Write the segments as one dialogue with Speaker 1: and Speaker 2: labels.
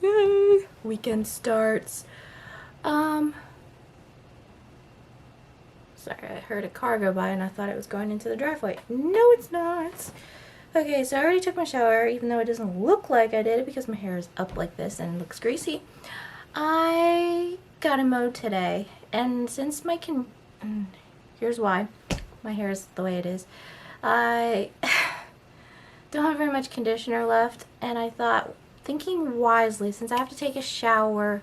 Speaker 1: Yay! Weekend starts. Sorry, I heard a car go by and I thought it was going into the driveway. No, it's not. Okay, so I already took my shower, even though it doesn't look like I did it because my hair is up like this and looks greasy. I got a mow today, and since here's why. My hair is the way it is. I don't have very much conditioner left, and I thought, thinking wisely, since I have to take a shower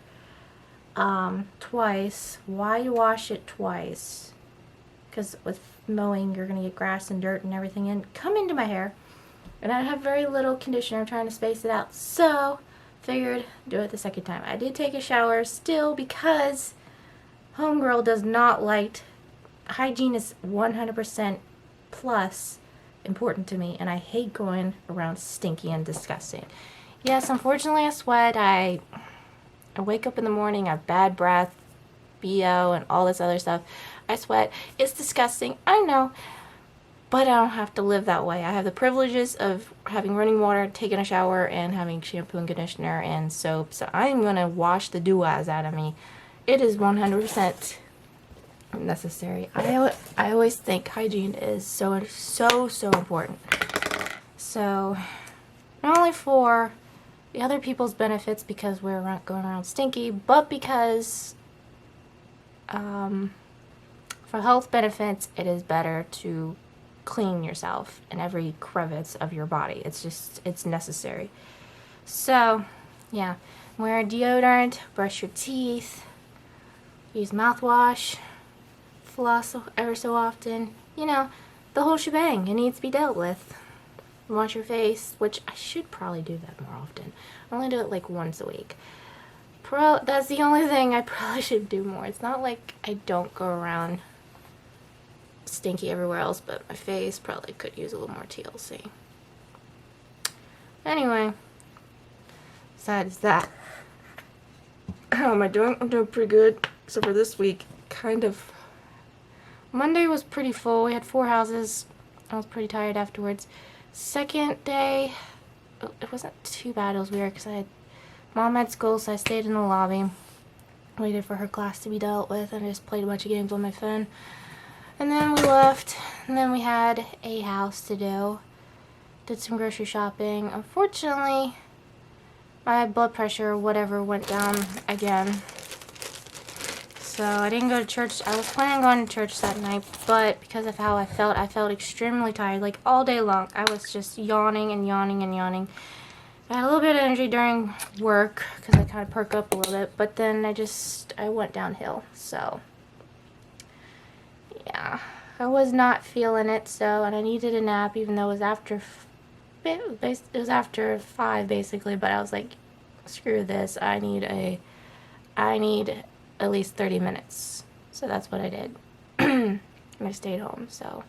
Speaker 1: twice, why wash it twice? Because with mowing, you're going to get grass and dirt and everything come into my hair. And I have very little conditioner. I'm trying to space it out. So, figured do it the second time. I did take a shower still because homegirl does not like... Hygiene is 100% plus important to me. And I hate going around stinky and disgusting. Yes, unfortunately I sweat. I wake up in the morning, I have bad breath, BO, and all this other stuff. I sweat. It's disgusting. I know. But I don't have to live that way. I have the privileges of having running water, taking a shower, and having shampoo and conditioner and soap. So I'm going to wash the do-ahs out of me. It is 100% necessary. I always think hygiene is so important. So not only for the other people's benefits because we're not going around stinky, but because for health benefits, it is better to clean yourself in every crevice of your body. It's necessary. So, yeah. Wear deodorant, brush your teeth, use mouthwash, floss ever so often. You know, the whole shebang. It needs to be dealt with. Wash your face, which I should probably do that more often. I only do it like once a week. That's the only thing I probably should do more. It's not like I don't go around stinky everywhere else, but my face probably could use a little more TLC. Anyway, besides that, how am I doing? I'm doing pretty good, except for this week. Kind of. Monday was pretty full. We had 4 houses. I was pretty tired afterwards. Second day, it wasn't too bad. It was weird because Mom had school, so I stayed in the lobby, waited for her class to be dealt with, and I just played a bunch of games on my phone. And then we left, and then we had a house to do. Did some grocery shopping. Unfortunately, my blood pressure or whatever went down again. So I didn't go to church. I was planning on going to church that night, but because of how I felt extremely tired, like all day long. I was just yawning and yawning and yawning. I had a little bit of energy during work because I kind of perk up a little bit, but then I went downhill. So yeah, I was not feeling it. So, and I needed a nap, even though it was after 5 basically. But I was like, screw this. I need at least 30 minutes. So that's what I did. And I stayed home. So,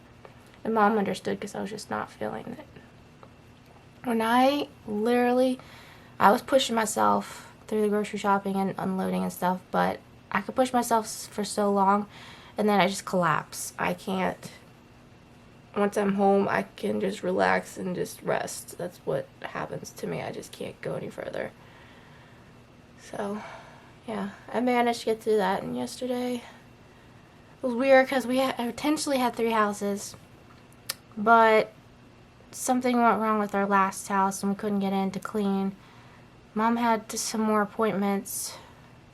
Speaker 1: and Mom understood because I was just not feeling it. When I was pushing myself through the grocery shopping and unloading and stuff, but I could push myself for so long, and then I just collapse. I can't. Once I'm home, I can just relax and just rest. That's what happens to me. I just can't go any further. So, yeah, I managed to get through that, and yesterday it was weird because I potentially had 3 houses, but something went wrong with our last house and we couldn't get in to clean. Mom had some more appointments.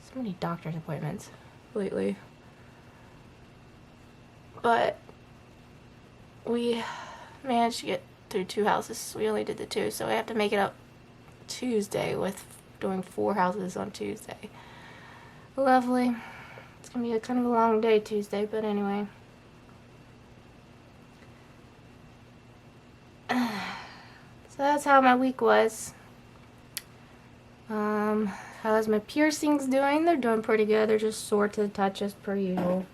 Speaker 1: So many doctor's appointments lately. But we managed to get through 2 houses. We only did the 2, so we have to make it up Tuesday with doing 4 houses on Tuesday. Lovely. It's gonna be a kind of a long day Tuesday, but anyway. So that's how my week was. How's my piercings doing? They're doing pretty good. They're just sore to the touch as per usual.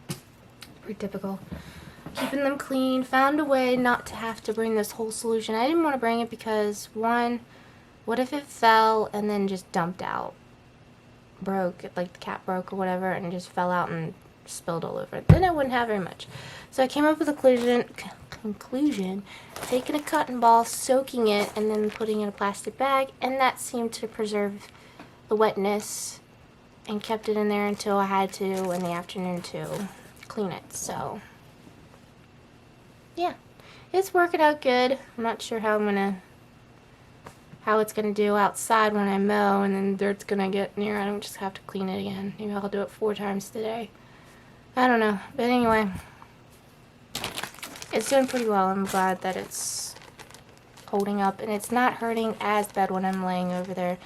Speaker 1: Pretty typical. Keeping them clean. Found a way not to have to bring this whole solution. I didn't want to bring it because, one, what if it fell and then just dumped out? Broke, like the cap broke or whatever, and it just fell out and spilled all over it. Then I wouldn't have very much. So I came up with a conclusion, taking a cotton ball, soaking it, and then putting it in a plastic bag, and that seemed to preserve the wetness and kept it in there until I had to in the afternoon to clean it. So yeah, it's working out good. I'm not sure how it's gonna do outside when I mow, and then dirt's gonna get near. I don't just have to clean it again. Maybe I'll do it 4 times today. I don't know, but anyway, it's doing pretty well. I'm glad that it's holding up, and it's not hurting as bad when I'm laying over there.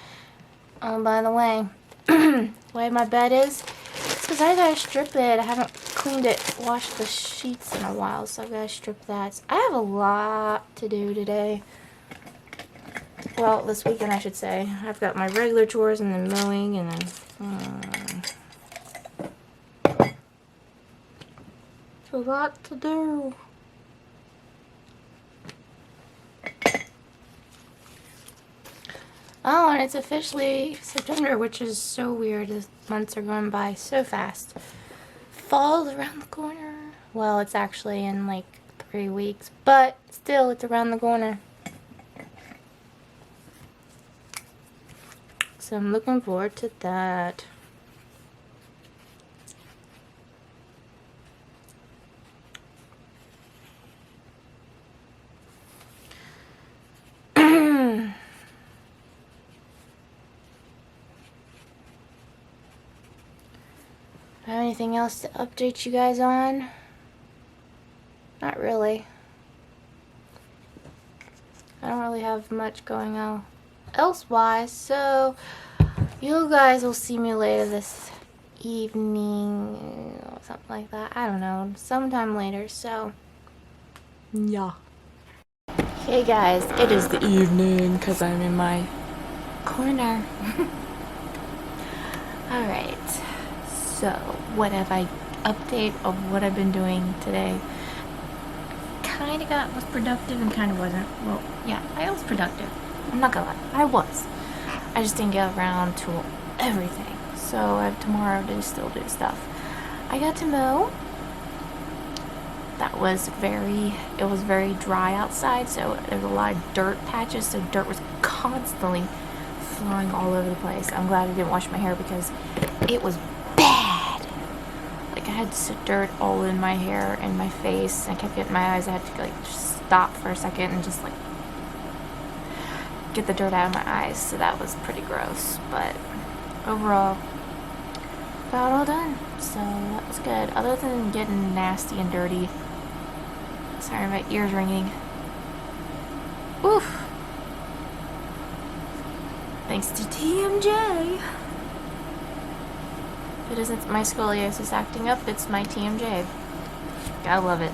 Speaker 1: By the way, the way my bed is, it's because I gotta strip it. I haven't cleaned it, washed the sheets in a while, so I've gotta strip that. I have a lot to do today. Well, this weekend I should say. I've got my regular chores and then mowing and then it's a lot to do. Oh, and it's officially September, which is so weird. The months are going by so fast. Fall's around the corner. Well, it's actually in like 3 weeks, but still, it's around the corner. So I'm looking forward to that. Have anything else to update you guys on? Not really. I don't really have much going on elsewise, so you guys will see me later this evening or something like that. I don't know, sometime later. So yeah. Hey guys, it is the evening because I'm in my corner. Alright, so what have I update of what I've been doing today? Kind of was productive and kind of wasn't. Well, yeah, I was productive. I'm not gonna lie, I was. I just didn't get around to everything. So I have tomorrow to still do stuff. I got to mow. It was very dry outside, so there was a lot of dirt patches, so dirt was constantly flying all over the place. I'm glad I didn't wash my hair because it was bad. Like I had dirt all in my hair and my face, and I kept getting my eyes. I had to like just stop for a second and just like get the dirt out of my eyes, so that was pretty gross, but overall got it all done, so that was good. Other than getting nasty and dirty, sorry, my ears ringing. Oof. Thanks to TMJ. If it isn't my scoliosis acting up, it's my TMJ. I love it.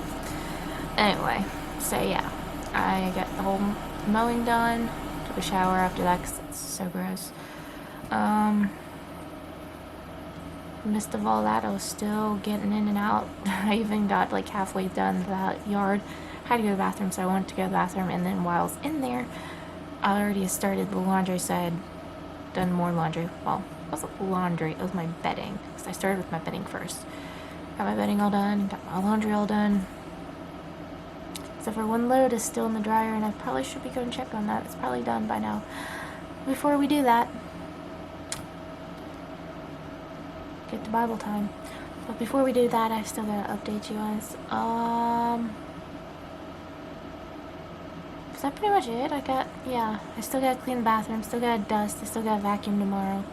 Speaker 1: Anyway, so yeah, I got the whole mowing done. Took a shower after that because it's so gross. Midst of all that, I was still getting in and out. I even got like halfway done the yard. Had to go to the bathroom, so I wanted to go to the bathroom, and then while I was in there, I already started the laundry, so I had done more laundry. Well, it wasn't laundry, it was my bedding, because I started with my bedding first. Got my bedding all done, got my laundry all done. Except for one load is still in the dryer, and I probably should be going to check on that. It's probably done by now. Before we do that, get to Bible time. But before we do that, I still gotta update you guys. Is that pretty much it? I still gotta clean the bathroom, still gotta dust, I still gotta vacuum tomorrow.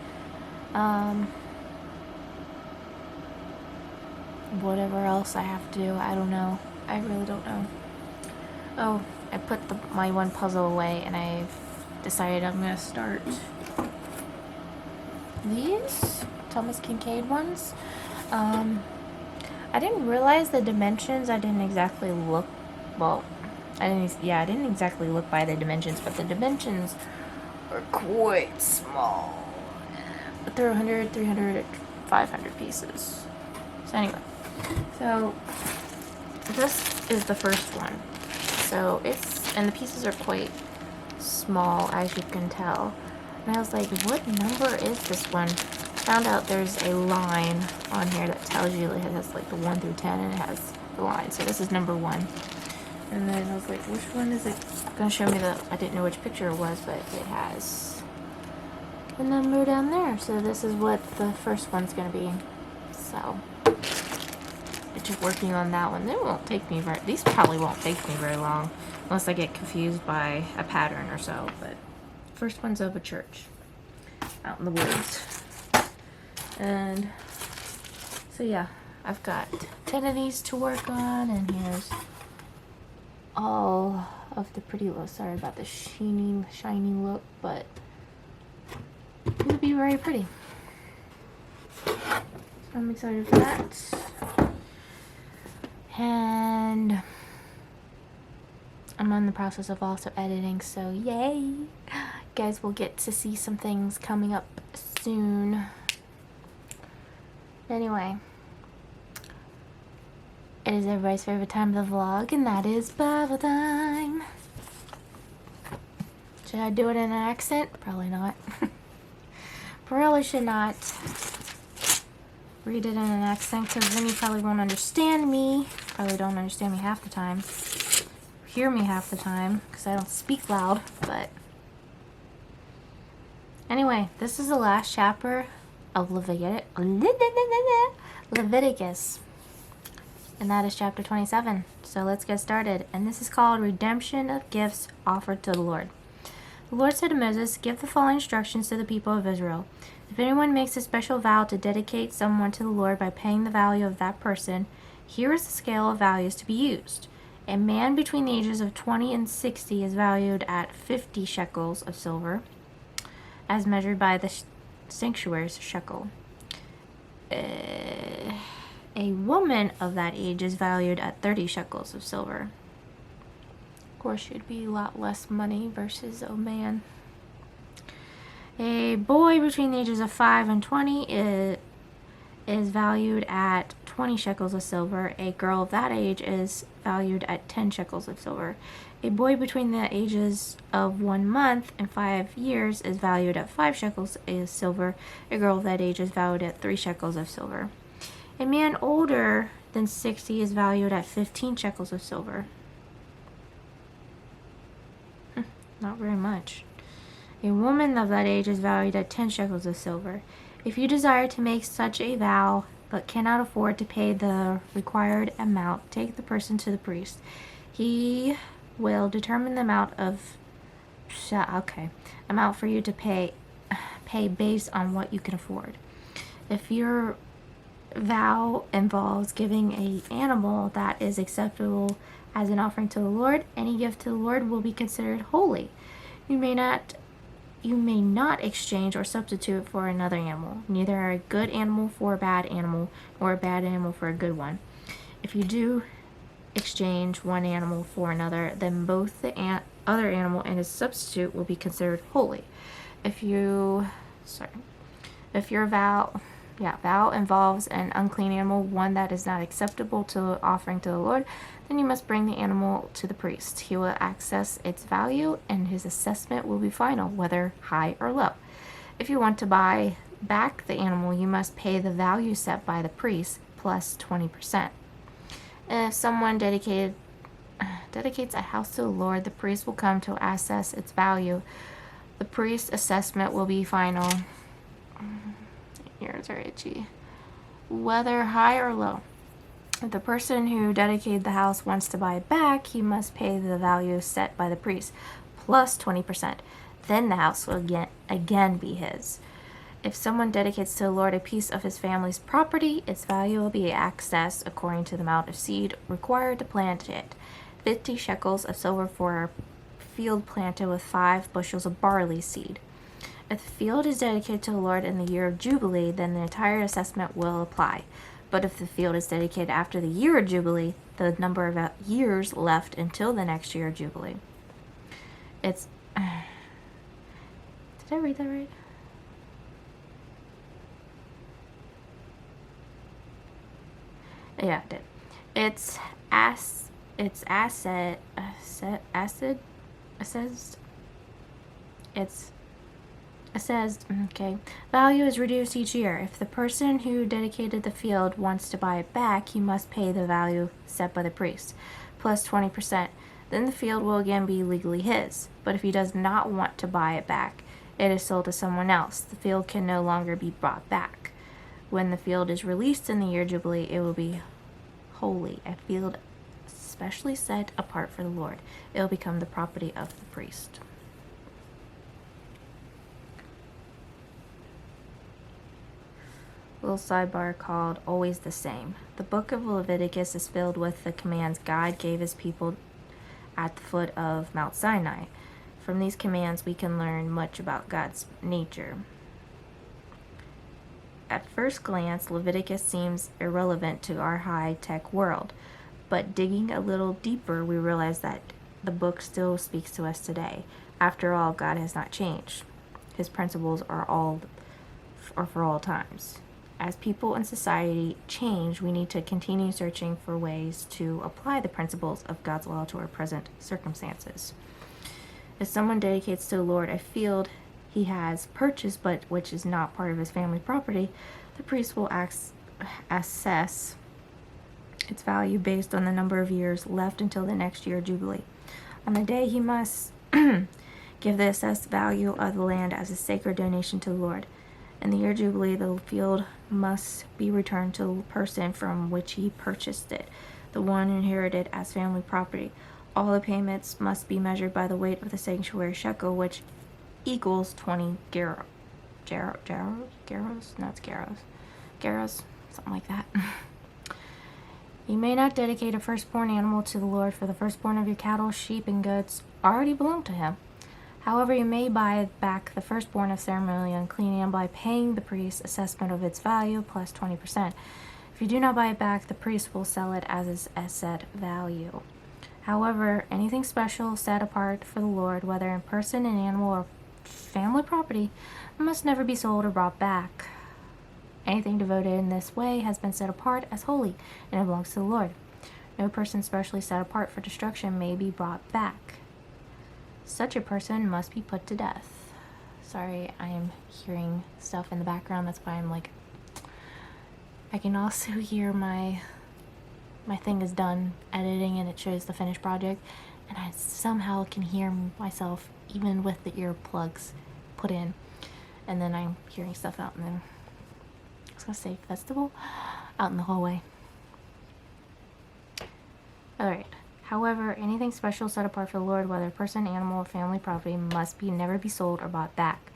Speaker 1: Whatever else I have to do, I don't know. I really don't know. Oh, I put my one puzzle away, and I've decided I'm gonna start these Thomas Kincaid ones. I didn't realize the dimensions. I didn't exactly look, well, I didn't exactly look by the dimensions, but the dimensions are quite small. But they're 100, 300, 500 pieces. So anyway, so this is the first one. So and the pieces are quite small, as you can tell. And I was like, what number is this one? Found out there's a line on here that tells you it has like the 1 through 10, and it has the line. So this is number 1. And then I was like, which one is it gonna show me? I didn't know which picture it was, but it has the number down there. So this is what the first one's going to be. So, just working on that one. They won't take me very, these probably won't take me very long, unless I get confused by a pattern or so. But first one's of a church out in the woods. And so yeah, I've got 10 of these to work on, and here's all of the pretty look. Sorry about the shiny look, but it'll be very pretty. So I'm excited for that. And I'm in the process of also editing, so yay! You guys will get to see some things coming up soon. Anyway, it is everybody's favorite time of the vlog, and that is Bible time. Should I do it in an accent? Probably not. Probably should not read it in an accent, because then you probably won't understand me. Probably don't understand me half the time. Hear me half the time, because I don't speak loud. But anyway, this is the last chapter of Leviticus, and that is chapter 27. So let's get started. And this is called Redemption of Gifts Offered to the Lord. The Lord said to Moses, "Give the following instructions to the people of Israel. If anyone makes a special vow to dedicate someone to the Lord by paying the value of that person, here is the scale of values to be used. A man between the ages of 20 and 60 is valued at 50 shekels of silver, as measured by the sanctuary's shekel. A woman of that age is valued at 30 shekels of silver." Of course, she'd be a lot less money versus a man. A boy between the ages of 5 and 20 is valued at 20 shekels of silver. A girl of that age is valued at 10 shekels of silver. A boy between the ages of 1 month and 5 years is valued at 5 shekels of silver. A girl of that age is valued at 3 shekels of silver. A man older than 60 is valued at 15 shekels of silver. Not very much. A woman of that age is valued at 10 shekels of silver. If you desire to make such a vow but cannot afford to pay the required amount, take the person to the priest. He will determine the amount for you to pay based on what you can afford. If your vow involves giving an animal that is acceptable as an offering to the Lord, any gift to the Lord will be considered holy. You may not exchange or substitute for another animal, neither a good animal for a bad animal, nor a bad animal for a good one. If you do exchange one animal for another, then both the other animal and its substitute will be considered holy. If your vow involves an unclean animal, one that is not acceptable to offering to the Lord, then you must bring the animal to the priest. He will assess its value, and his assessment will be final, whether high or low. If you want to buy back the animal, you must pay the value set by the priest plus 20%. If someone dedicates a house to the Lord, the priest will come to assess its value. The priest's assessment will be final. Ears are itchy. Whether high or low. If the person who dedicated the house wants to buy it back, he must pay the value set by the priest plus 20%. Then the house will again be his. If someone dedicates to the Lord a piece of his family's property, its value will be assessed according to the amount of seed required to plant it. 50 shekels of silver for a field planted with 5 bushels of barley seed. If the field is dedicated to the Lord in the year of Jubilee, then the entire assessment will apply. But if the field is dedicated after the year of Jubilee, the number of years left until the next year of Jubilee. Did I read that right? Yeah, I did. It's assessed, value is reduced each year. If the person who dedicated the field wants to buy it back, he must pay the value set by the priest, plus 20%. Then the field will again be legally his. But if he does not want to buy it back, it is sold to someone else. The field can no longer be brought back. When the field is released in the year Jubilee, it will be holy, a field specially set apart for the Lord. It will become the property of the priest. Little sidebar called Always the Same. The book of Leviticus is filled with the commands God gave his people at the foot of Mount Sinai. From these commands, we can learn much about God's nature. At first glance, Leviticus seems irrelevant to our high-tech world, but digging a little deeper, we realize that the book still speaks to us today. After all, God has not changed. His principles are for all times. As people and society change, we need to continue searching for ways to apply the principles of God's law to our present circumstances. If someone dedicates to the Lord a field he has purchased but which is not part of his family property, the priest will assess its value based on the number of years left until the next year Jubilee. On the day, he must give the assessed value of the land as a sacred donation to the Lord. In the year Jubilee, the field must be returned to the person from which he purchased it, the one inherited as family property. All the payments must be measured by the weight of the sanctuary shekel, which equals 20 gerros, something like that. You may not dedicate a firstborn animal to the Lord, for the firstborn of your cattle, sheep, and goats already belong to him. However, you may buy back the firstborn of ceremonially unclean animal by paying the priest assessment of its value plus 20%. If you do not buy it back, the priest will sell it as its asset value. However, anything special set apart for the Lord, whether in person, an animal, or family property, must never be sold or brought back. Anything devoted in this way has been set apart as holy, and it belongs to the Lord. No person specially set apart for destruction may be brought back. Such a person must be put to death. Sorry, I am hearing stuff in the background. That's why I'm like, I can also hear my thing is done editing and it shows the finished project, and I somehow can hear myself even with the earplugs put in, and then I'm hearing stuff out, and then I was gonna say festival out in the hallway. Alright. However, anything special set apart for the Lord, whether person, animal, or family property, must never be sold or bought back.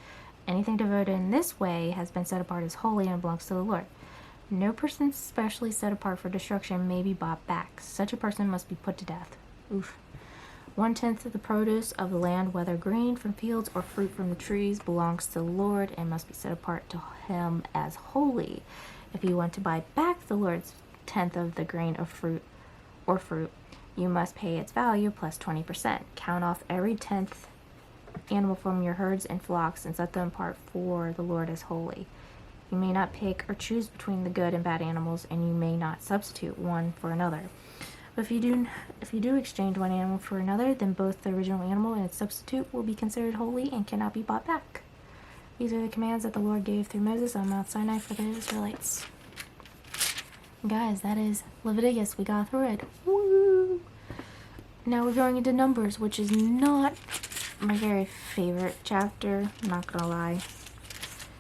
Speaker 1: Anything devoted in this way has been set apart as holy and belongs to the Lord. No person specially set apart for destruction may be bought back. Such a person must be put to death. Oof. 1/10 of the produce of the land, whether green from fields or fruit from the trees, belongs to the Lord and must be set apart to him as holy. If you want to buy back the Lord's 10th of the grain of fruit, you must pay its value plus 20%. Count off every 10th animal from your herds and flocks and set them apart for the Lord as holy. You may not pick or choose between the good and bad animals, and you may not substitute one for another. But if you do exchange one animal for another, then both the original animal and its substitute will be considered holy and cannot be bought back. These are the commands that the Lord gave through Moses on Mount Sinai for the Israelites. Guys, that is Leviticus. We got through it. Woo! Now we're going into Numbers, which is not my very favorite chapter. I'm not gonna lie.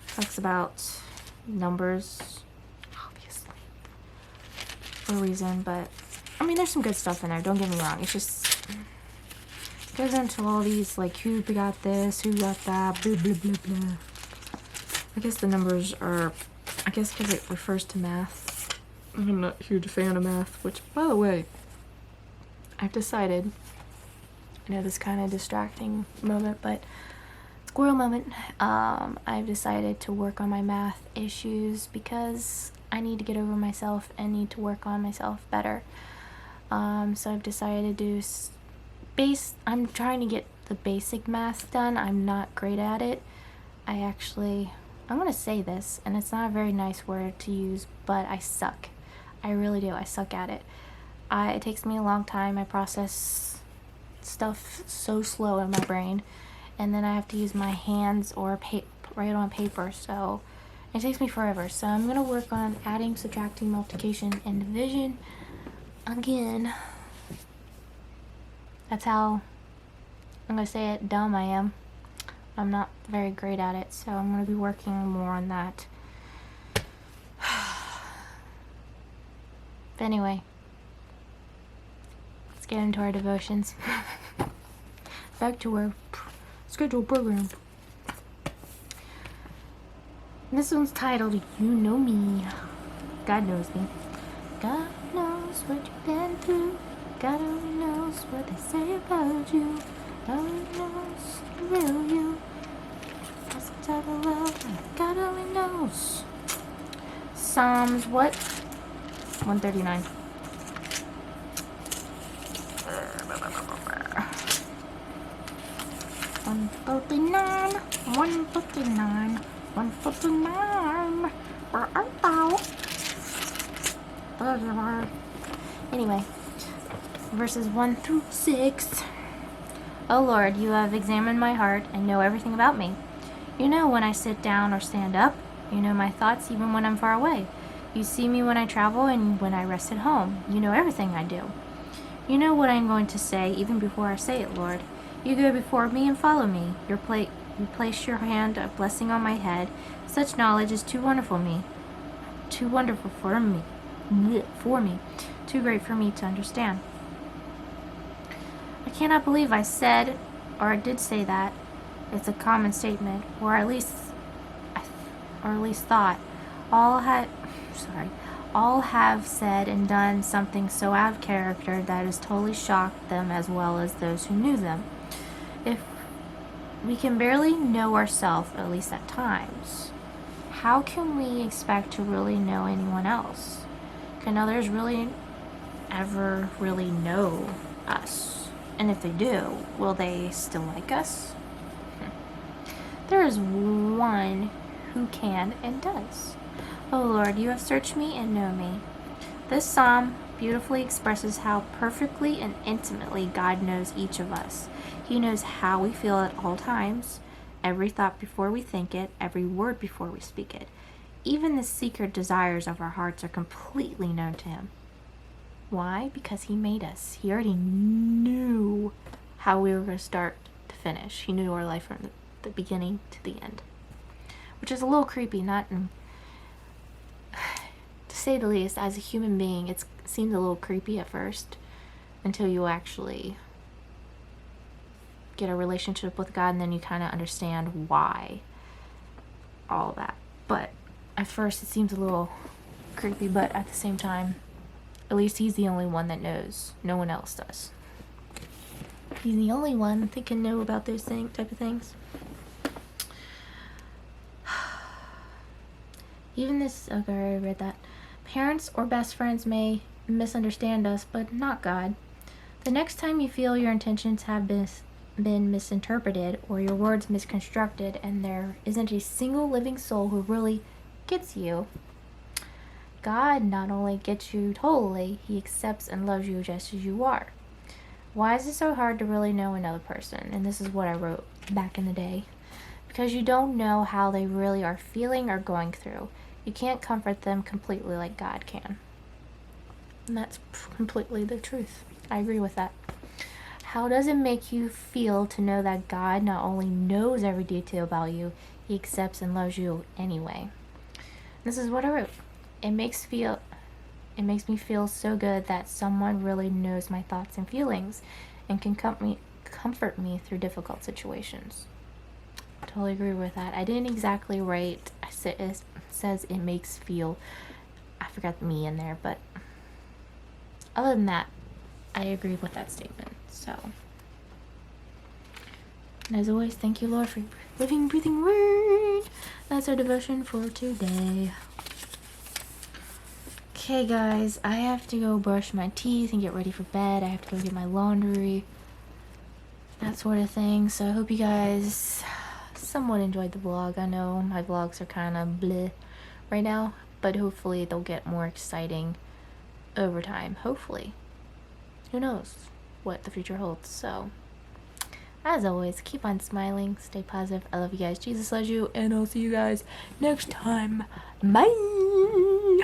Speaker 1: Talks about numbers, obviously, for a reason, but I mean, there's some good stuff in there. Don't get me wrong. It's just it goes into all these like who got this, who got that, blah blah blah blah. I guess the numbers are, I guess, because it refers to math. I'm not a huge fan of math, which, by the way, I've decided, I know this kind of distracting moment, but squirrel moment, I've decided to work on my math issues because I need to get over myself and need to work on myself better. So I've decided to do I'm trying to get the basic math done. I'm not great at it. I'm going to say this, and it's not a very nice word to use, but I suck. I really do. I suck at it. It takes me a long time. I process stuff so slow in my brain, and then I have to use my hands or write on paper, so it takes me forever. So I'm going to work on adding, subtracting, multiplication, and division again. That's how I'm going to say it dumb I am. I'm not very great at it, so I'm going to be working more on that. But anyway, let's get into our devotions. Back to our scheduled program. This one's titled, You Know Me. God knows me. God knows what you've been through. God only knows what they say about you. God only knows the real you. Ask out of love. God only knows. Psalms what? 139. 139. 159. 159. Where art thou? Anyway, verses 1 through 6. O Lord, you have examined my heart and know everything about me. You know when I sit down or stand up. You know my thoughts even when I'm far away. You see me when I travel and when I rest at home. You know everything I do. You know what I'm going to say even before I say it, Lord. You go before me and follow me. You place your hand of blessing on my head. Such knowledge is too wonderful for me. Too great for me to understand. I cannot believe I said, or I did say that. It's a common statement, or at least thought. All have said and done something so out of character that has totally shocked them as well as those who knew them. If we can barely know ourselves, at least at times, how can we expect to really know anyone else? Can others really ever really know us? And if they do, will they still like us? There is one who can and does. O Lord, you have searched me and know me. This psalm beautifully expresses how perfectly and intimately God knows each of us. He knows how we feel at all times, every thought before we think it, every word before we speak it. Even the secret desires of our hearts are completely known to Him. Why? Because He made us. He already knew how we were going to start to finish. He knew our life from the beginning to the end. Which is a little creepy, to say the least. As a human being, it seems a little creepy at first until you actually get a relationship with God, and then you kind of understand why all that. But at first it seems a little creepy, but at the same time, at least He's the only one that knows. No one else does. He's the only one that can know about those type of things. Even this, okay, I already read that. Parents or best friends may misunderstand us, but not God. The next time you feel your intentions have been misinterpreted or your words misconstrued and there isn't a single living soul who really gets you, God not only gets you totally, He accepts and loves you just as you are. Why is it so hard to really know another person? And this is what I wrote back in the day. Because you don't know how they really are feeling or going through. You can't comfort them completely like God can. And that's completely the truth. I agree with that. How does it make you feel to know that God not only knows every detail about you, He accepts and loves you anyway? This is what I wrote. It makes me feel so good that someone really knows my thoughts and feelings and can comfort me through difficult situations. I totally agree with that. I didn't exactly write, it says it makes feel, I forgot the me in there, but other than that, I agree with that statement. So, and as always, thank you, Lord, for your living, breathing word. That's our devotion for today. Okay, guys, I have to go brush my teeth and get ready for bed. I have to go get my laundry, that sort of thing. So I hope you guys somewhat enjoyed the vlog. I know my vlogs are kind of bleh right now, but hopefully they'll get more exciting over time. Hopefully. Who knows what the future holds. So, as always, keep on smiling, stay positive. I love you guys. Jesus loves you, and I'll see you guys next time. Bye!